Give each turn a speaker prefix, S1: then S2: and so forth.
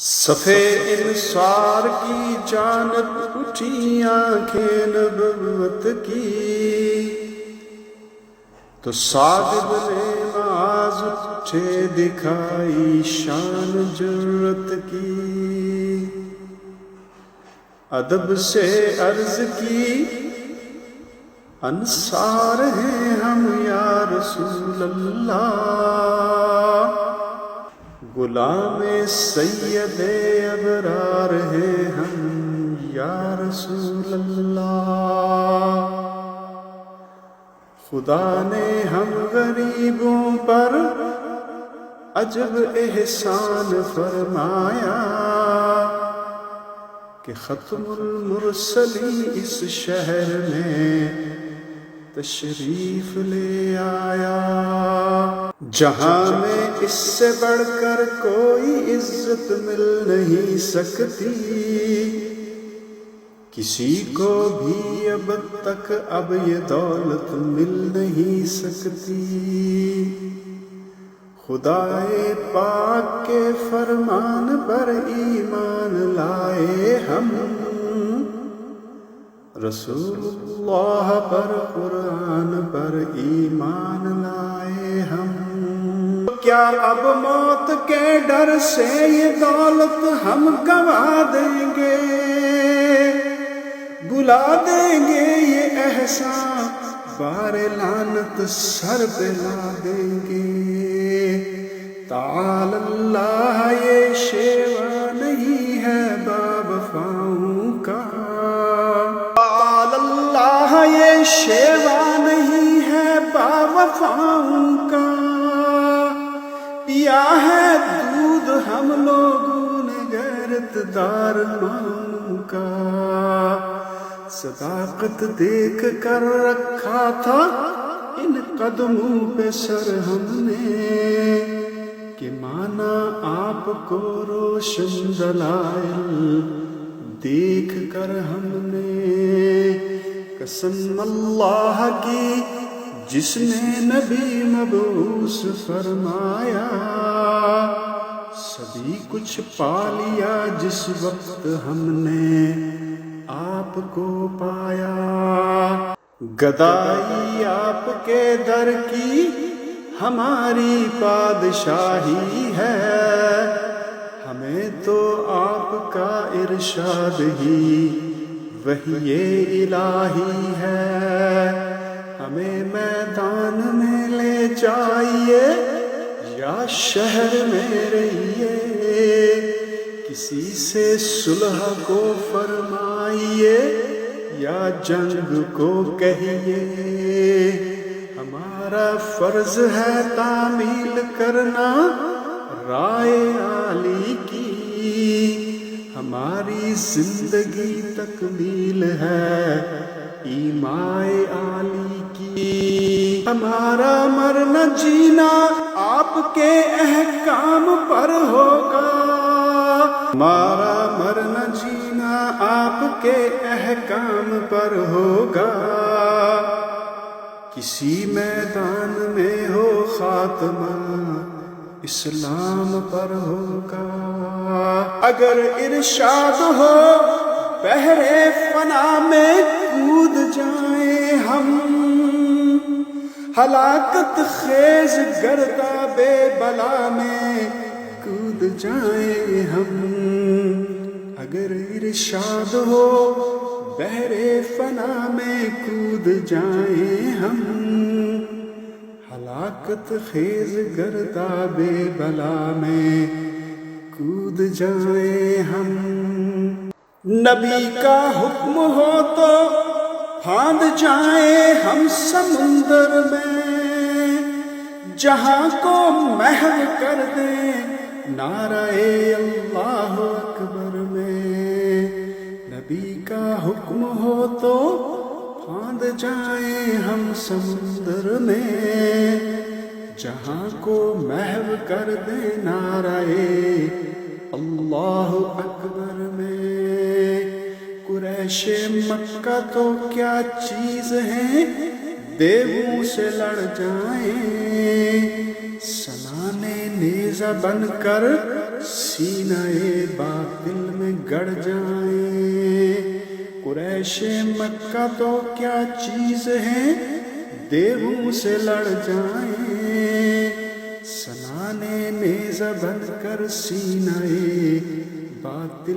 S1: صفے انصار کی جانب اٹھی آنکھیں نبوت کی، تو صادق نے معاذ اٹھے دکھائی شان جرت کی۔ ادب سے عرض کی انصار ہیں ہم یا رسول اللہ، غلام سید ابرار ہیں ہم یا رسول اللہ۔ خدا نے ہم غریبوں پر عجب احسان فرمایا کہ ختم المرسلین اس شہر میں تشریف لے آیا۔ جہاں میں اس سے بڑھ کر کوئی عزت مل نہیں سکتی، کسی کو بھی اب تک اب یہ دولت مل نہیں سکتی۔ خدائے پاک کے فرمان پر ایمان لائے ہم، رسول اللہ پر قرآن پر ایمان لائے ہم۔ کیا اب موت کے ڈر سے یہ دولت ہم گنوا دیں گے، بلا دیں گے یہ احسان بار لعنت سر پہ لا دیں گے؟ تعالی اللہ یہ شیوا نہیں ہے باوفاؤں کا، تعالی اللہ یہ شیوا نہیں ہے باوفاؤں کا۔ پیا ہے دودھ ہم لوگوں نے غیرت دار ماں کا، صداقت دیکھ کر رکھا تھا ان قدموں پہ سر ہم نے، کہ مانا آپ کو روشن دلائل دیکھ کر ہم نے۔ قسم اللہ کی جس نے نبی مبعوث فرمایا، سبھی کچھ پا لیا جس وقت ہم نے آپ کو پایا۔ گدائی آپ کے در کی ہماری پادشاہی ہے، ہمیں تو آپ کا ارشاد ہی وحی الہی ہے۔ ہمیں میدان میں لے جائیے یا شہر میں رہیے، کسی سے صلح کو فرمائیے یا جنگ کو کہیے، ہمارا فرض ہے تعمیل کرنا رائے عالی کی، ہماری زندگی تکمیل ہے ایمائے عالی کی۔ ہمارا مرنا جینا آپ کے احکام پر ہوگا، ہمارا مرنا جینا آپ کے احکام پر ہوگا، کسی میدان میں ہو خاتمہ اسلام پر ہوگا۔ اگر ارشاد ہو بحرے فنا میں کود جائیں ہم، ہلاکت خیز گرداب بلا میں کود جائیں ہم۔ اگر ارشاد ہو بحرے فنا میں کود جائیں ہم، ہلاکت خیز گرداب بلا میں کود جائیں ہم۔ نبی کا حکم ہو تو پھاند جائیں ہم سمندر میں، جہاں کو محو کر دیں نعرہ اللہ اکبر میں۔ نبی کا حکم ہو تو پھاند جائیں ہم سمندر میں، جہاں کو محو کر دیں نعرہ اللہ اکبر میں۔ قریش مکہ تو کیا چیز ہیں، دیووں سے لڑ جائیں، سنانے نیزہ بن کر سینہ باطل میں گڑ جائیں۔ قریش مکہ تو کیا چیز ہے، دیہوں سے لڑ جائیں۔ سنانے نیزہ بن کر سینہ باطل